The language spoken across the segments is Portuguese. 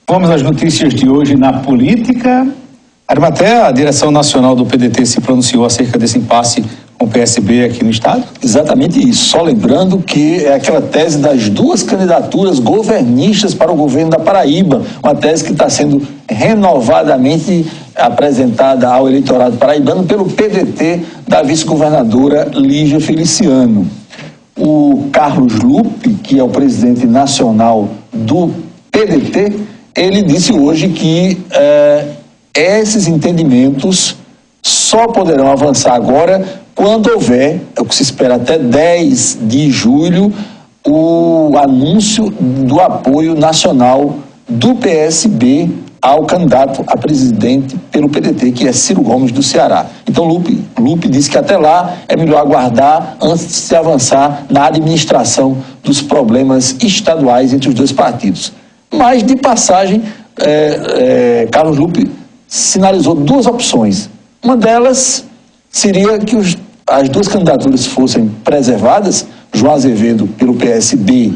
Vamos às notícias de hoje na política. Até a direção nacional do PDT se pronunciou acerca desse impasse com o PSB aqui no estado? Exatamente isso. Só lembrando que é aquela tese das duas candidaturas governistas para o governo da Paraíba, uma tese que está sendo renovadamente apresentada ao eleitorado paraibano pelo PDT da vice-governadora Lígia Feliciano. O Carlos Lupe, que é o presidente nacional do PDT, ele disse hoje que esses entendimentos só poderão avançar agora quando houver, é o que se espera até 10 de julho, o anúncio do apoio nacional do PSB ao candidato a presidente pelo PDT, que é Ciro Gomes do Ceará. Então Lupe disse que até lá é melhor aguardar antes de se avançar na administração dos problemas estaduais entre os dois partidos. Mas, de passagem, Carlos Lupe sinalizou duas opções. Uma delas seria que as duas candidaturas fossem preservadas, João Azevedo pelo PSB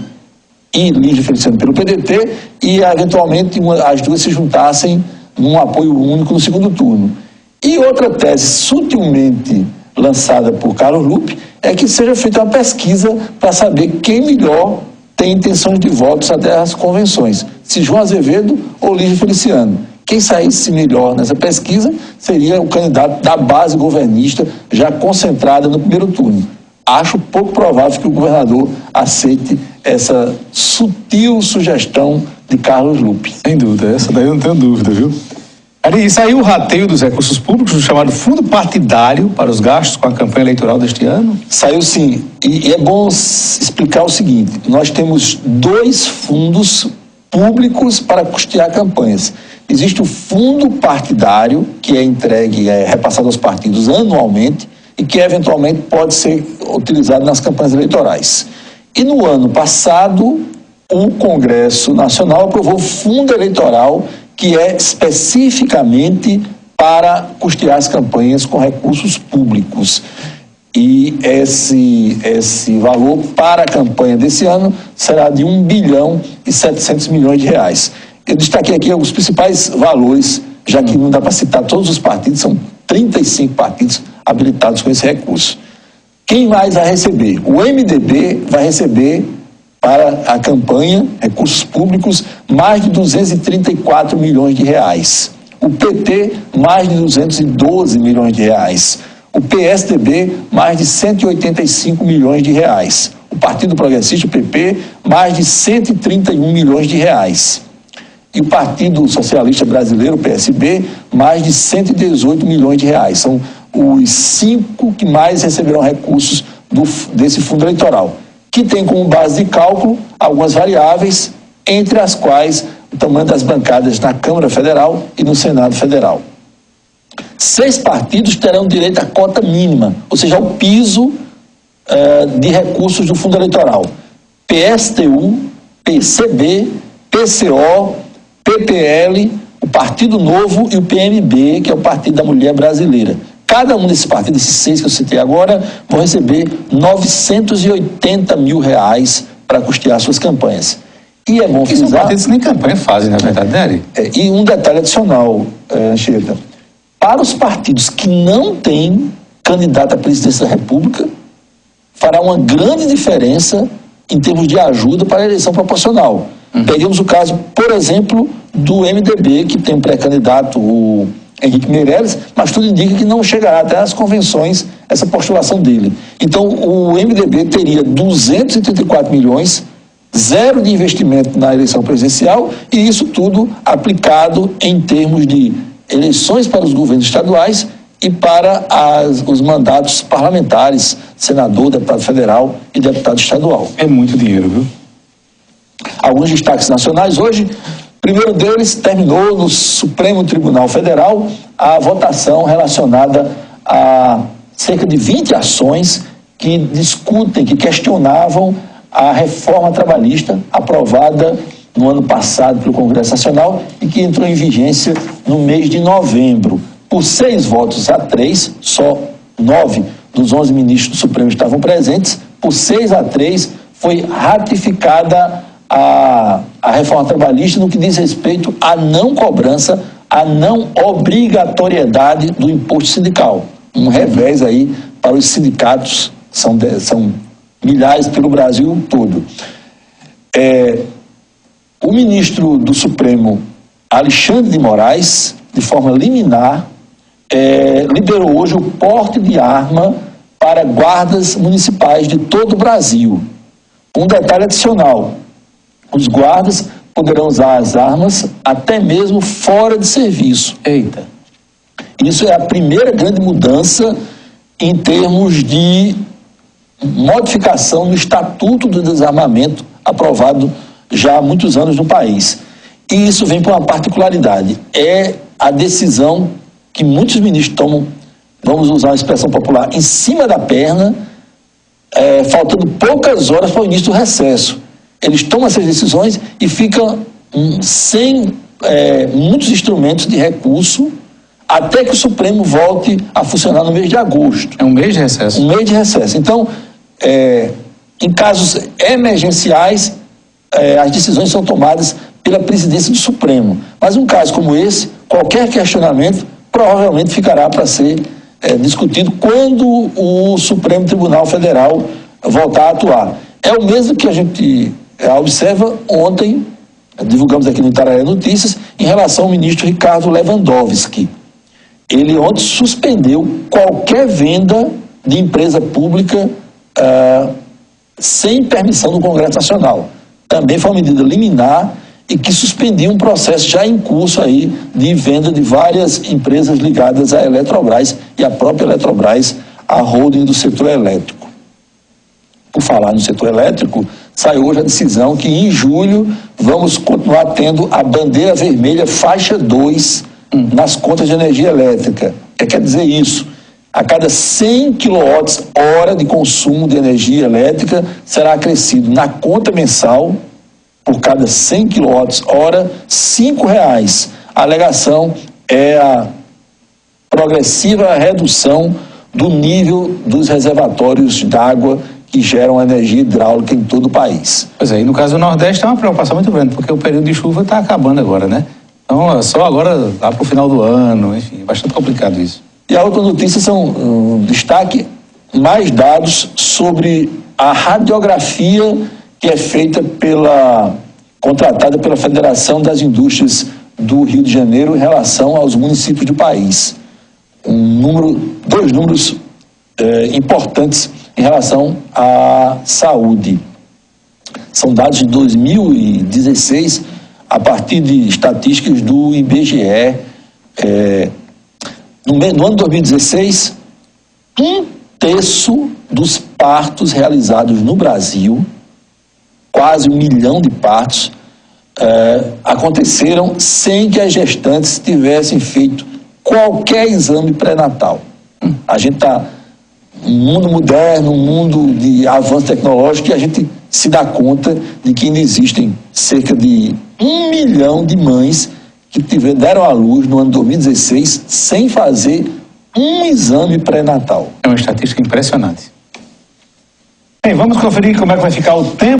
e Lígia Feliciano pelo PDT, e eventualmente as duas se juntassem num apoio único no segundo turno. E outra tese sutilmente lançada por Carlos Lupe é que seja feita uma pesquisa para saber quem melhor tem intenções de votos até as convenções, se João Azevedo ou Lígia Feliciano. Quem saísse melhor nessa pesquisa seria o candidato da base governista já concentrada no primeiro turno. Acho pouco provável que o governador aceite essa sutil sugestão de Carlos Lupe. Sem dúvida, essa daí eu não tenho dúvida, viu? E saiu o rateio dos recursos públicos, o chamado fundo partidário para os gastos com a campanha eleitoral deste ano? Saiu sim, e é bom explicar o seguinte: nós temos dois fundos públicos para custear campanhas. Existe o fundo partidário, que é entregue, repassado aos partidos anualmente e que eventualmente pode ser utilizado nas campanhas eleitorais. E no ano passado, o Congresso Nacional aprovou o fundo eleitoral, que é especificamente para custear as campanhas com recursos públicos. E esse valor para a campanha desse ano será de 1 bilhão e 700 milhões de reais. Eu destaquei aqui os principais valores, já que não dá para citar todos os partidos, são 35 partidos habilitados com esse recurso. Quem mais vai receber? O MDB vai receber para a campanha, recursos públicos, mais de 234 milhões de reais. O PT, mais de 212 milhões de reais. O PSDB, mais de 185 milhões de reais. O Partido Progressista, o PP, mais de 131 milhões de reais. E o Partido Socialista Brasileiro, o PSB, mais de 118 milhões de reais. São os 5 que mais receberão recursos desse fundo eleitoral, que tem como base de cálculo algumas variáveis, entre as quais o tamanho das bancadas na Câmara Federal e no Senado Federal. 6 partidos terão direito à cota mínima, ou seja, ao piso de recursos do fundo eleitoral. PSTU, PCB, PCO, PPL, o Partido Novo e o PMB, que é o Partido da Mulher Brasileira. Cada um desses partidos, esses 6 que eu citei agora, vão receber 980 mil reais para custear suas campanhas. E é bom frisar... São partidos que nem campanha fazem, na verdade, né, Ari? E um detalhe adicional, Anchieta. Para os partidos que não têm candidato à presidência da República, fará uma grande diferença em termos de ajuda para a eleição proporcional. Peguemos o caso, por exemplo, do MDB, que tem um pré-candidato, o Henrique Meirelles, mas tudo indica que não chegará até as convenções essa postulação dele. Então, o MDB teria 234 milhões, zero de investimento na eleição presidencial, e isso tudo aplicado em termos de eleições para os governos estaduais e para os mandatos parlamentares, senador, deputado federal e deputado estadual. É muito dinheiro, viu? Alguns destaques nacionais hoje. Primeiro deles, terminou no Supremo Tribunal Federal a votação relacionada a cerca de 20 ações que discutem, que questionavam a reforma trabalhista aprovada no ano passado pelo Congresso Nacional e que entrou em vigência no mês de novembro. Por 6 votos a 3, só 9 dos 11 ministros do Supremo estavam presentes, por 6 a 3 foi ratificada a reforma trabalhista no que diz respeito à não cobrança, à não obrigatoriedade do imposto sindical. Um revés aí para os sindicatos, são milhares pelo Brasil todo. O ministro do Supremo, Alexandre de Moraes, de forma liminar, liberou hoje o porte de arma para guardas municipais de todo o Brasil. Um detalhe adicional: os guardas poderão usar as armas até mesmo fora de serviço. Eita! Isso é a primeira grande mudança em termos de modificação no Estatuto do Desarmamento, aprovado já há muitos anos no país. E isso vem por uma particularidade: é a decisão que muitos ministros tomam, vamos usar uma expressão popular, em cima da perna, faltando poucas horas para o início do recesso. Eles tomam essas decisões e ficam sem muitos instrumentos de recurso até que o Supremo volte a funcionar no mês de agosto. É um mês de recesso? Um mês de recesso. Então, em casos emergenciais, as decisões são tomadas pela presidência do Supremo. Mas um caso como esse, qualquer questionamento provavelmente ficará para ser discutido quando o Supremo Tribunal Federal voltar a atuar. É o mesmo que a gente observa ontem, divulgamos aqui no Itararé Notícias, em relação ao ministro Ricardo Lewandowski. Ele ontem suspendeu qualquer venda de empresa pública sem permissão do Congresso Nacional. Também foi uma medida liminar e que suspendia um processo já em curso aí de venda de várias empresas ligadas à Eletrobras e à própria Eletrobras, a holding do setor elétrico. Por falar no setor elétrico, saiu hoje a decisão que em julho vamos continuar tendo a bandeira vermelha faixa 2 nas contas de energia elétrica. O que quer dizer isso? A cada 100 kWh de consumo de energia elétrica será acrescido na conta mensal, por cada 100 kWh, R$ 5,00. A alegação é a progressiva redução do nível dos reservatórios d'água que geram energia hidráulica em todo o país. Pois é, e no caso do Nordeste é uma preocupação muito grande, porque o período de chuva está acabando agora, né? Então, só agora, lá para o final do ano, enfim, é bastante complicado isso. E a outra notícia são destaque mais dados sobre a radiografia que é feita contratada pela Federação das Indústrias do Rio de Janeiro em relação aos municípios do país. Dois números importantes em relação à saúde. São dados de 2016, a partir de estatísticas do IBGE. No ano de 2016, 1/3 dos partos realizados no Brasil, quase 1 milhão de partos, aconteceram sem que as gestantes tivessem feito qualquer exame pré-natal. A gente está num mundo moderno, um mundo de avanço tecnológico, e a gente se dá conta de que ainda existem cerca de 1 milhão de mães que deram à luz no ano de 2016 sem fazer um exame pré-natal. É uma estatística impressionante. Bem, vamos conferir como é que vai ficar o tempo.